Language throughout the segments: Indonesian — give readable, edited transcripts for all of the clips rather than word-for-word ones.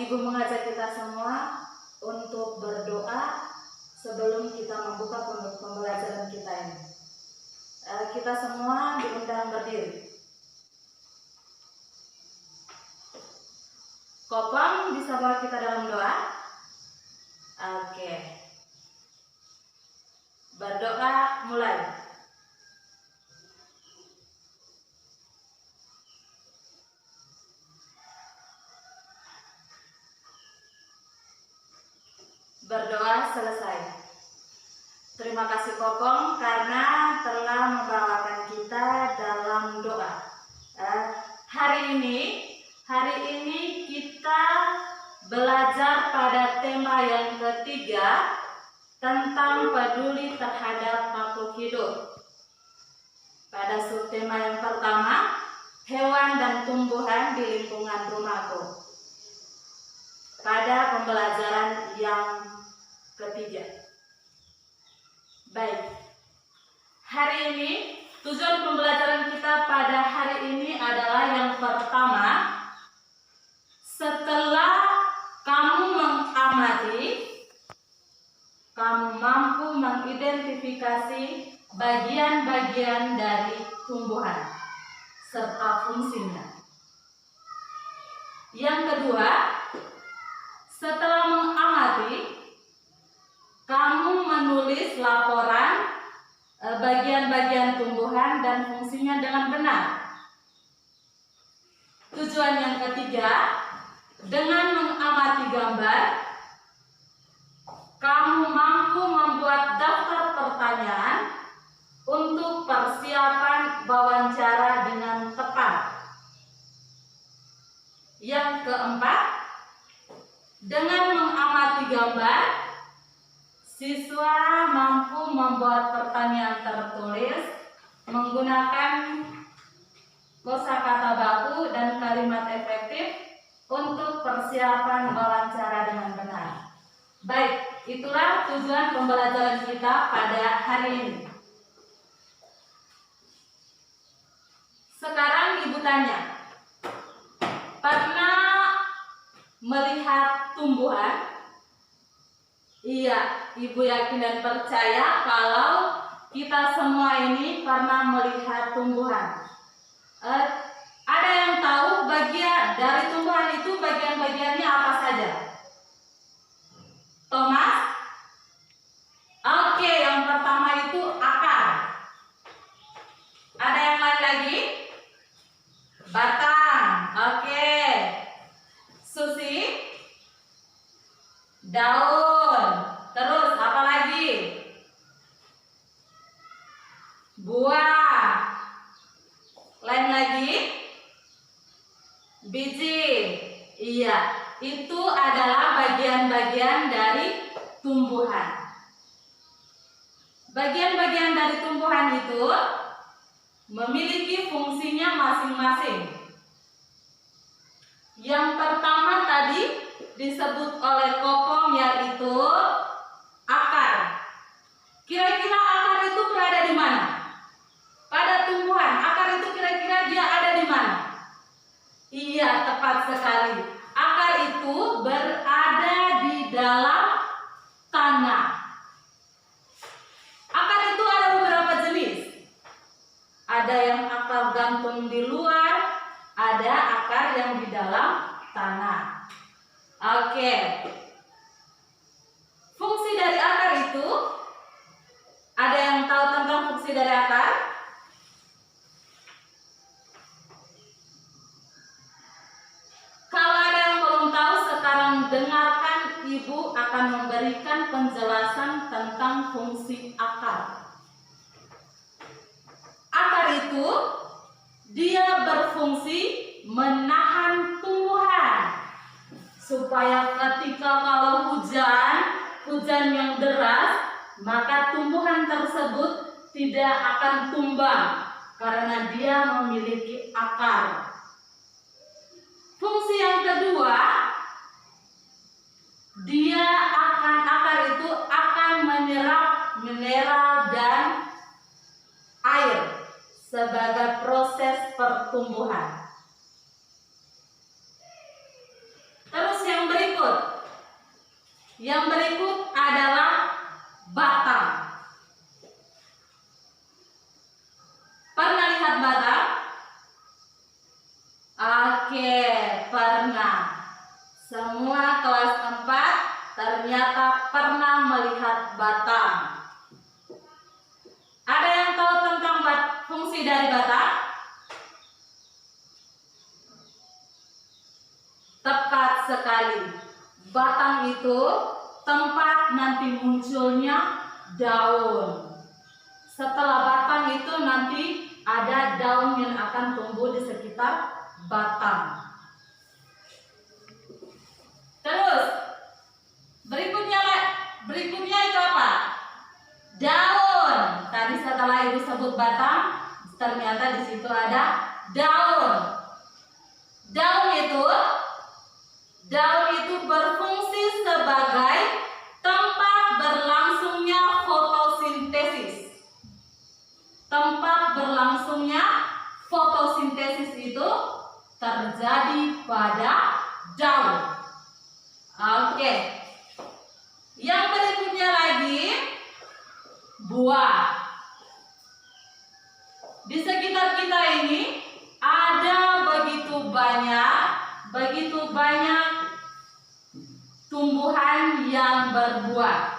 Ibu mengajak kita semua untuk berdoa sebelum kita membuka pembelajaran kita ini. Kita semua diundang berdiri. Kopong bisa bawa kita dalam doa? Oke. Berdoa mulai. Berdoa selesai. Terima kasih Kopong karena telah membawakan kita dalam doa. Hari ini kita belajar pada tema yang ketiga tentang peduli terhadap makhluk hidup. Pada subtema yang pertama, hewan dan tumbuhan di lingkungan rumahku. Pada pembelajaran yang ketiga. Baik. Hari ini tujuan pembelajaran kita pada hari ini adalah yang pertama, setelah kamu mengamati, kamu mampu mengidentifikasi bagian-bagian dari tumbuhan serta fungsinya. Yang kedua, setelah mengamati, kamu menulis laporan bagian-bagian tumbuhan dan fungsinya dengan benar. Tujuan yang ketiga, dengan mengamati gambar, kamu mampu membuat daftar pertanyaan untuk persiapan wawancara dengan tepat. Yang keempat, dengan mengamati gambar, siswa mampu membuat pertanyaan tertulis menggunakan kosakata baku dan kalimat efektif untuk persiapan wawancara dengan benar. Baik, itulah tujuan pembelajaran kita pada hari ini. Sekarang Ibu tanya, pernah melihat tumbuhan? Iya, Ibu yakin dan percaya kalau kita semua ini pernah melihat tumbuhan. Ada yang tahu bagian dari tumbuhan itu bagian-bagiannya apa saja? Thomas? Oke, yang pertama itu akar. Ada yang lain lagi? Batang. Oke. Susi? Daun. Terus apa lagi? Buah. Lain lagi? Biji. Iya, itu adalah bagian-bagian dari tumbuhan. Bagian-bagian dari tumbuhan itu memiliki fungsinya masing-masing. Yang pertama tadi disebut oleh Kopong yaitu akar. Kira-kira akar itu berada di mana? Pada tumbuhan, akar itu kira-kira dia ada di mana? Iya, tepat sekali. Akar itu berada di dalam tanah. Akar itu ada beberapa jenis. Ada yang akar gantung di luar, ada akar yang di dalam tanah. Oke. Fungsi dari akar itu, ada yang tahu tentang fungsi dari akar? Kalau ada yang belum tahu, sekarang dengarkan, Ibu akan memberikan penjelasan tentang fungsi akar. Akar itu dia berfungsi menahan tumbuhan supaya ketika kalau hujan yang deras, maka tumbuhan tersebut tidak akan tumbang karena dia memiliki akar. Fungsi yang kedua, akar itu akan menyerap mineral dan air sebagai proses pertumbuhan. Terus yang berikutnya, Yang berikut adalah batang. Pernah lihat batang? Oke, pernah. Semua kelas 4 ternyata pernah melihat batang. Ada yang tahu tentang fungsi dari batang? Tepat sekali. Batang itu tempat nanti munculnya daun. Setelah batang itu nanti ada daun yang akan tumbuh di sekitar batang. Terus berikutnya itu apa? Daun. Tadi setelah ibu sebut batang, ternyata di situ ada daun. Daun itu berfungsi sebagai tempat berlangsungnya fotosintesis. Tempat berlangsungnya fotosintesis itu terjadi pada daun. Oke. Yang berikutnya lagi buah. Di sekitar kita ini ada begitu banyak tumbuhan yang berbuah.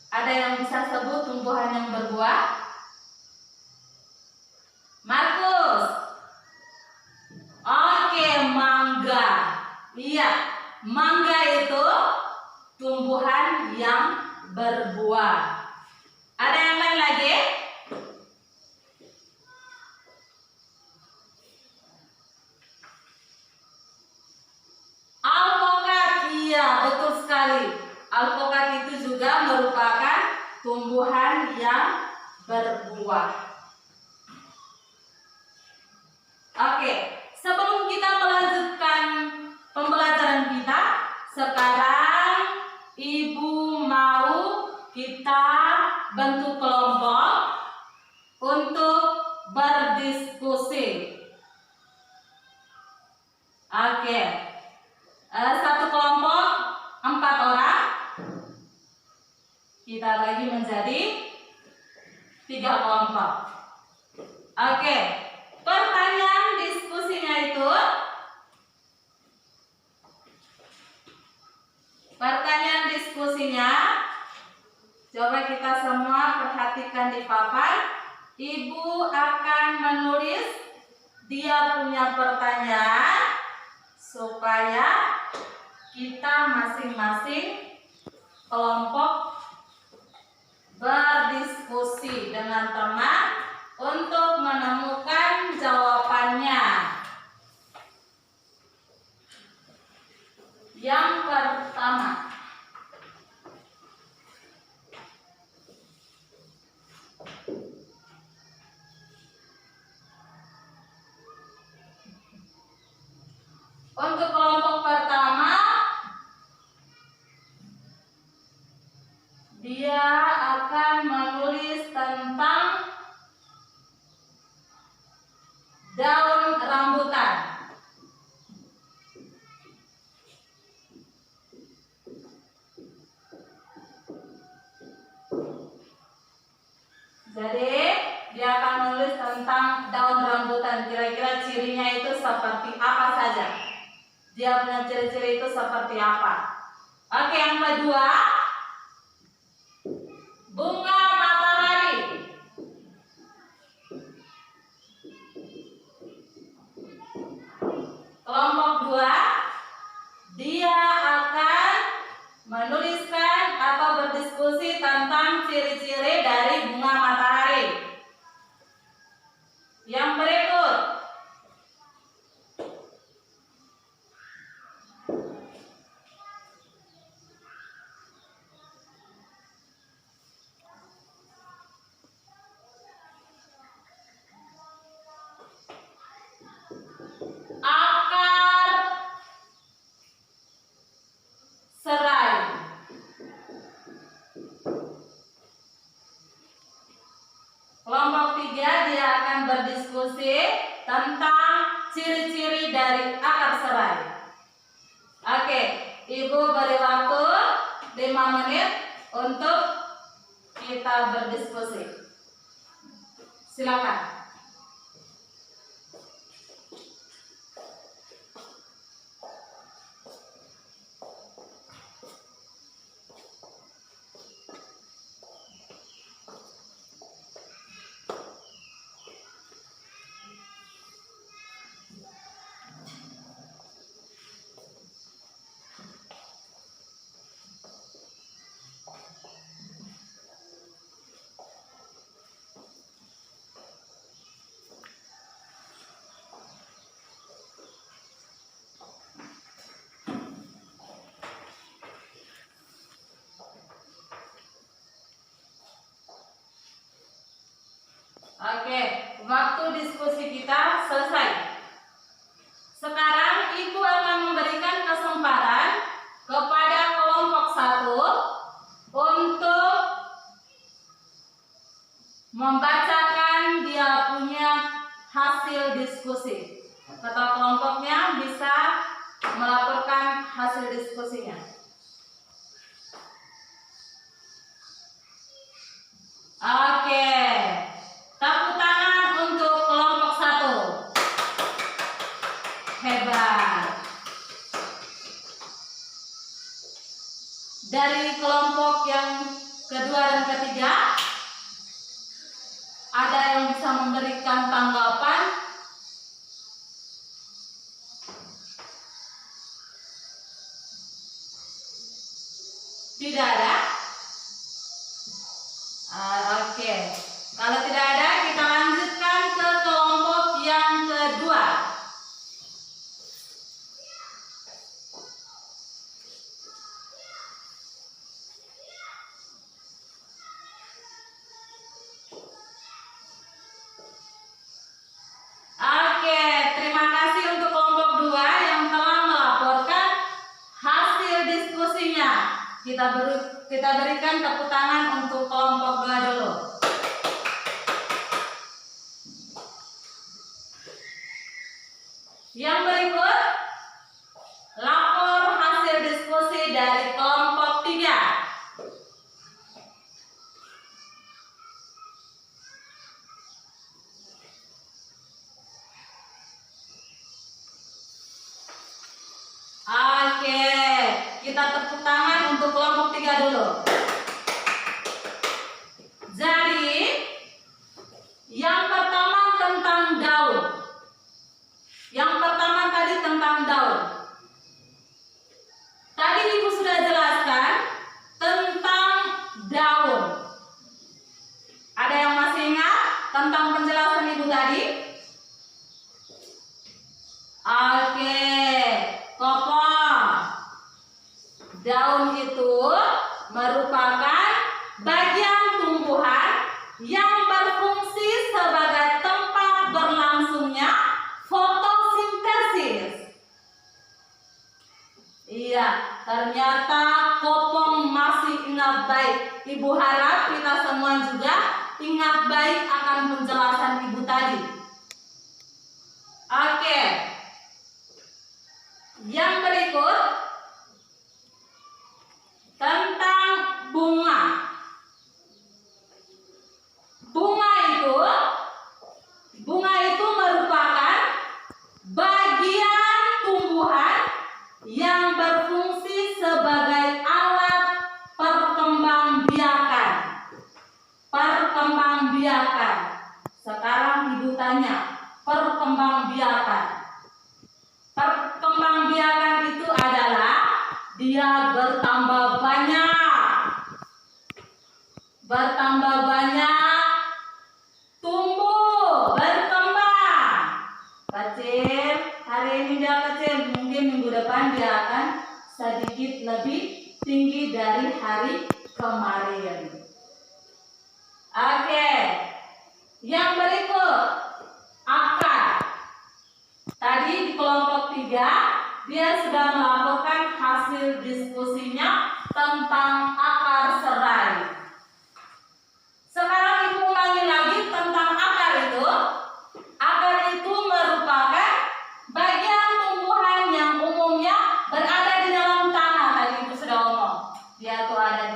Ada yang bisa sebut tumbuhan yang berbuah? Markus. Oke, mangga. Iya, mangga itu tumbuhan yang berbuah. Ada yang lain lagi? Alpukat. Iya, betul sekali. Alpukat itu juga merupakan tumbuhan yang berbuah. Oke, sebelum kita melanjutkan pembelajaran kita, sekarang ibu mau kita bentuk kelompok untuk berdiskusi. Oke, satu kelompok 4 orang. Kita bagi menjadi 3 kelompok. Oke, pertanyaan diskusinya itu, coba kita semua perhatikan di papan. Ibu akan menulis dia punya pertanyaan supaya kita masing-masing kelompok berdiskusi dengan teman untuk menemukan jawabannya. Yang pertama, untuk kelompok pertama, dia akan menulis tentang daun rambutan. Jadi dia akan menulis tentang daun rambutan. Kira-kira cirinya itu seperti apa saja? Dia punya ciri-ciri itu seperti apa? Oke, yang kedua, bunga matahari. Kelompok 2, dia akan menuliskan atau berdiskusi tentang ciri-ciri dari bunga matahari. Yang berikut, akar menit untuk kita berdiskusi. Silakan. Oke, waktu diskusi kita selesai. Sekarang Ibu akan memberikan kesempatan kepada kelompok 1 untuk membacakan dia punya hasil diskusi. Ketua kelompoknya bisa melaporkan hasil diskusinya. Oke. Tepuk tangan untuk kelompok 1. Hebat. Dari kelompok yang kedua dan ketiga, ada yang bisa memberikan tanggapan? Tidak ada? Oke. Kalau tidak ada, kita lanjutkan ke kelompok yang kedua. Oke, terima kasih untuk kelompok 2 yang telah melaporkan hasil diskusinya. Kita berikan tepuk tangan untuk kelompok 2 dulu. Yang berikut, lapor hasil diskusi dari kelompok 3. Oke, kita tepuk tangan untuk kelompok 3 dulu. Jadi, yang pertama tentang daun. Yang pertama tadi tentang daun. Tadi Ibu sudah jelaskan tentang daun. Ada yang masih ingat tentang penjelasan Ibu tadi? Oke, Kopong. Daun itu merupakan bagian tumbuhan yang berfungsi sebagai tempat berlangsungnya fotosintesis. Iya, ternyata Kopong masih ingat baik. Ibu harap kita semua juga ingat baik akan penjelasan Ibu tadi. Oke. Yang berikut tentang bunga. Bunga itu merupakan bagian tumbuhan yang berfungsi sebagai alat perkembangbiakan. Sekarang Ibu tanya, perkembangbiakan. Perkembangbiakan itu adalah dia bertambah banyak, tumbuh, berkembang. Kecil, hari ini dia kecil, mungkin minggu depan dia akan sedikit lebih tinggi dari hari kemarin. Oke, yang berikut akar. Tadi di kelompok 3 dia sudah melaporkan hasil diskusinya tentang akar serai. Sekarang Ibu ulangi lagi tentang akar itu. Akar itu merupakan bagian tumbuhan yang umumnya berada di dalam tanah. Tadi Ibu sudah ngomong, dia tuh ada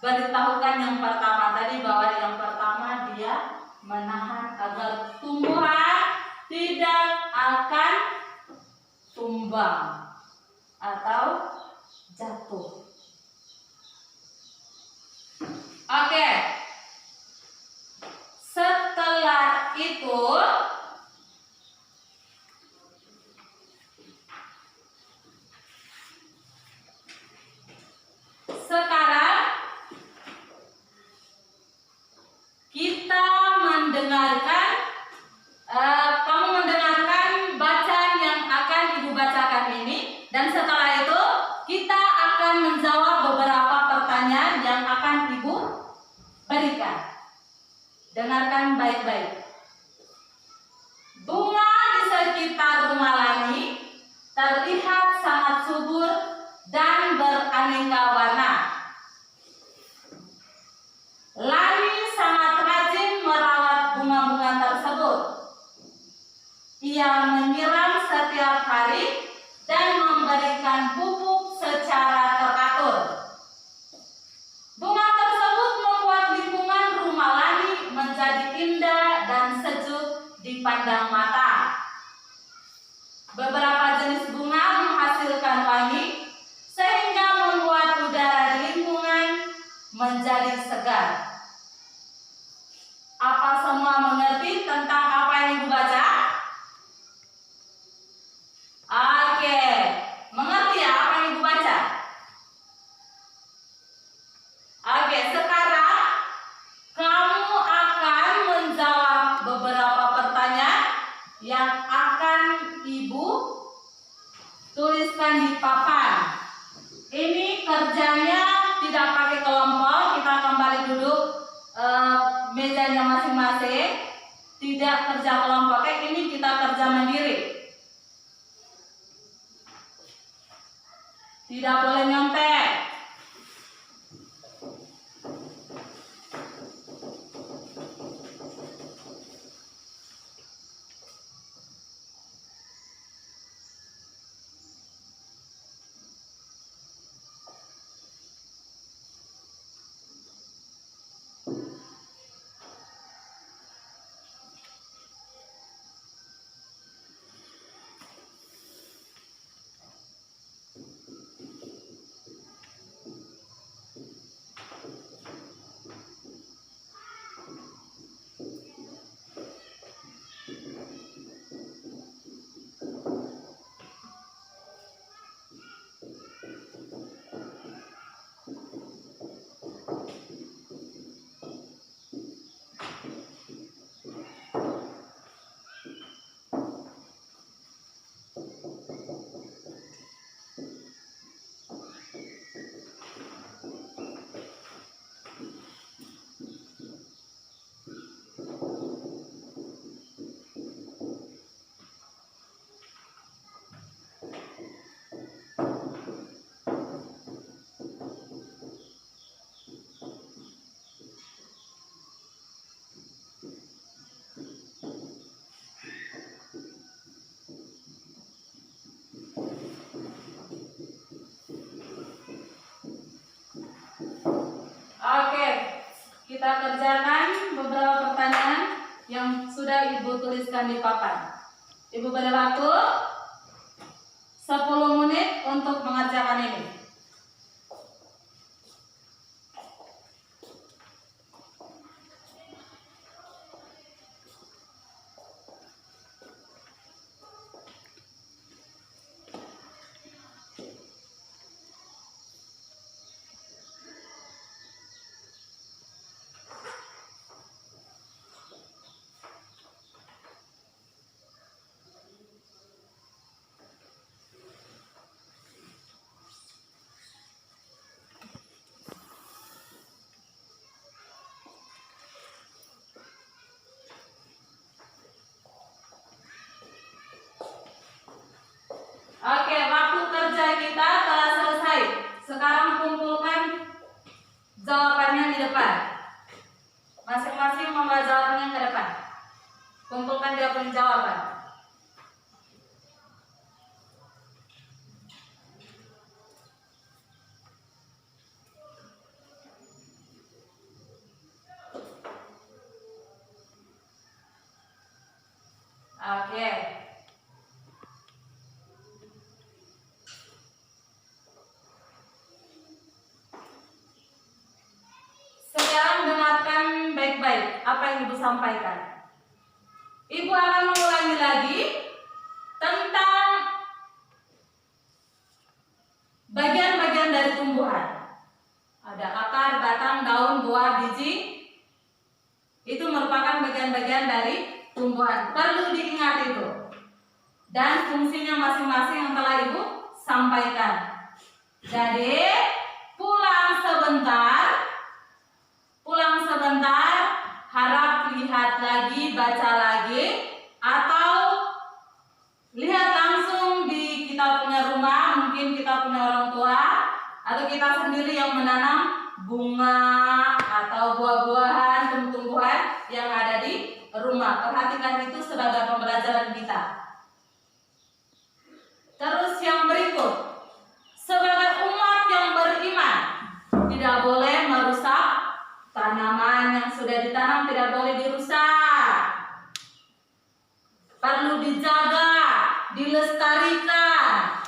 beritahukan yang pertama tadi bahwa yang pertama dia menahan agar tumbuhan tidak akan tumbang atau jatuh. Oke. Setelah itu sekarang kita mendengarkan kamu mendengarkan bacaan yang akan Ibu bacakan ini, dan setelah itu kita akan menjawab beberapa pertanyaan yang akan Ibu berikan. Dengarkan baik-baik. Bunga di sekitar rumah Lani terlihat sangat subur dan beraneka warna. Lani sangat rajin merawat bunga-bunga tersebut. Ia menyiram setiap hari dan memberikan pupuk secara teratur. Bunga tersebut membuat lingkungan rumah Lani menjadi indah dan sejuk dipandang mata. Beberapa jenis bunga menghasilkan wangi sehingga membuat udara di lingkungan menjadi segar. Apa semua mengerti tentang apa yang Ibu baca? Oke, mengerti ya apa yang Ibu baca? Oke, sekarang kamu akan menjawab beberapa pertanyaan yang akan Ibu tuliskan di papan. Ini kerjanya tidak pakai kelompok, kita kembali duduk mejanya masing-masing. Tidak kerja kelompok, ini kita kerja mandiri. Tidak boleh nyontek. Kita kerjakan beberapa pertanyaan yang sudah Ibu tuliskan di papan. Ibu beri waktu 10 menit untuk mengerjakan ini. Oke, waktu kerja kita telah selesai. Sekarang kumpulkan jawabannya di depan. Masing-masing membawa jawabannya ke depan. Kumpulkan dia punya jawaban. apa yang Ibu sampaikan. Ibu akan mengulangi lagi tentang bagian-bagian dari tumbuhan. Ada akar, batang, daun, buah, biji. Itu merupakan bagian-bagian dari tumbuhan. Perlu diingat itu. Dan fungsinya masing-masing yang telah Ibu sampaikan. Jadi, pulang sebentar, harap lihat lagi, baca lagi, atau lihat langsung di kita punya rumah, mungkin kita punya orang tua, atau kita sendiri yang menanam bunga atau buah-buahan, tumbuhan yang ada di rumah. Perhatikan itu sebagai pembelajaran kita. Terus yang berikut, sebagai umat yang beriman, tidak boleh merusak tanaman yang sudah ditanam, tidak boleh dirusak. Perlu dijaga, dilestarikan,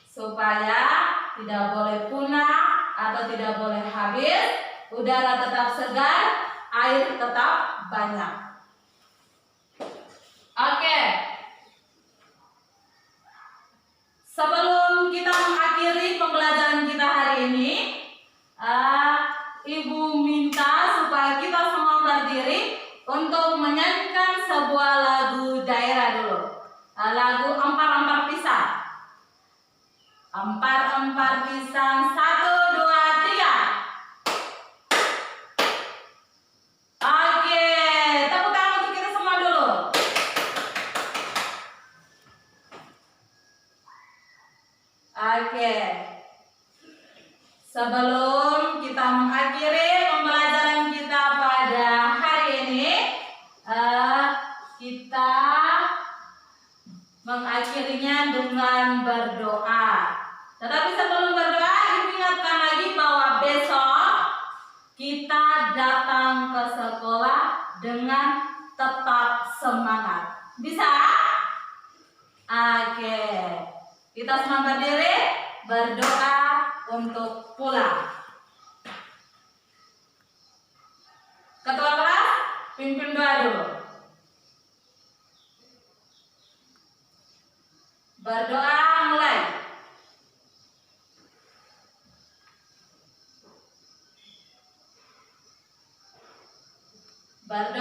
supaya tidak boleh punah atau tidak boleh habis, udara tetap segar, air tetap banyak. Oke. Sebelum kita mengakhiri pembelajaran kita hari ini, Ibu minta supaya kita semua berdiri untuk menyanyikan sebuah lagu daerah dulu. Lagu Ampar-Ampar Pisang. Ampar-ampar pisang, 1, 2, 3. Oke, tepuk tangan untuk kita semua dulu. Oke. Sebelum kita mengakhiri pembelajaran kita pada hari ini, kita mengakhirinya dengan berdoa. Tetapi sebelum berdoa, Ibu ingatkan lagi bahwa besok kita datang ke sekolah dengan tetap semangat. Bisa? Oke. Kita semua berdiri, berdoa untuk pulang. Ketua kelas, pimpin doa dulu. Berdoa mulai. Berdoa.